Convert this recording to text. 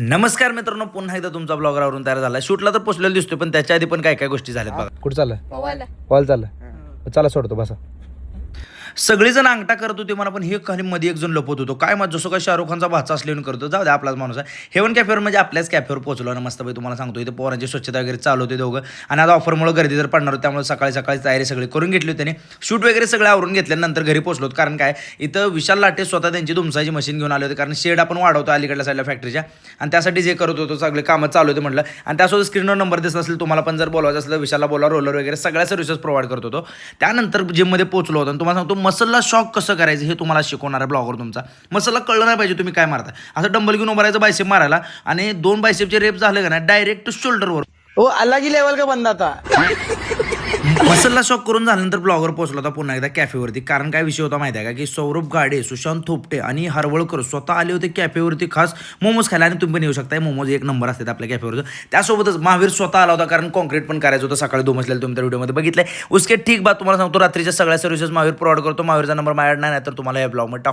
नमस्कार मित्रांनो, पुन्हा एकदा तुमचा ब्लॉगरवरून तयार झाला. शूटला तर पोचलेला दिसतोय, पण त्याच्या आधी पण काय काय गोष्टी झाल्यात बघा. कुठं चाललं पवायला कॉल चाललं चला सोडतो बसा. सगळेजण अंगठा करत होते मला, पण हे खाली मध्ये एक जण लपत होतो. काय मग जसं काय शाहरुख खानचा भाचा असल्याने करतो. जाऊ दे, आपलाच माणूस आहे. हेवन कॅफेवर म्हणजे आपल्याच कॅफेवर पोहोचलो ना मस्तपैकी. तुम्हाला सांगतो इथे पोरांची स्वच्छता वगैरे चालू होते दोघं. आणि आता ऑफरमुळे गर्दी जर पडणार होती, त्यामुळे सकाळी सकाळी तयारी सगळी करून घेतली होती. त्यांनी शूट वगैरे सगळं आवरून घेतल्यानंतर घरी पोहोचलो. कारण काय, इथं विशाल लाटे स्वतः त्यांची दुमसाची मशीन घेऊन आले होते. कारण शेड आपण वाढवतो अलीकडल्या साईडला फॅक्टरीच्या, आणि त्यासाठी जे करत होतो सगळे कामं चालू होते म्हटलं. आणि त्यासोबत स्क्रीनवर नंबर दिसत असेल, तुम्हाला पण जर बोलायचं असलं विशालला बोला. रोलर वगैरे सगळ्या सर्व्हिसेस प्रोव्हाइड करत होतो. त्यानंतर जिममध्ये पोहोचलो होतो आणि तुम्हाला सांगतो मसलला शॉक कसं करायचं हे तुम्हाला शिकवणारा ब्लॉगर तुमचा. मसलला कळलं नाही पाहिजे तुम्ही काय मारता. असं डंबल घेऊन उभं राहायचं बायसेप मारायला, आणि 2 बायसेपचे रेप झाले का नाही डायरेक्ट शोल्डरवर. वो अलग ही लेवल का बंदा था. मसलला शॉक करून झाल्यानंतर ब्लॉगर पोहोचला होता पुन्हा एकदा कॅफेवरती. कारण काय विषय होता माहिती आहे का, की सौरभ गाडे, सुशांत थोपटे आणि हरवळकर स्वतः आले होते कॅफेवरती खास मोमोज खायला. आणि तुम्ही पण येऊ शकता, मोमोज एक नंबर असतात आपल्या कॅफेवरचं. त्यासोबतच महावीर स्वतः आला होता, कारण कॉन्क्रीट पण करायचं होतं. सकाळी दुमसलेलं तुम्ही त्या व्हिडिओमध्ये बघितलंय. उसके ठीक बात तुम्हाला सांगतो, रात्रीच्या सगळ्या सर्व्हिसेस महावीर प्रोव्हाइड करतो. महावीरचा नंबर माझ्याकडे नाही, तर तुम्हाला या ब्लॉगमध्ये टाकतो.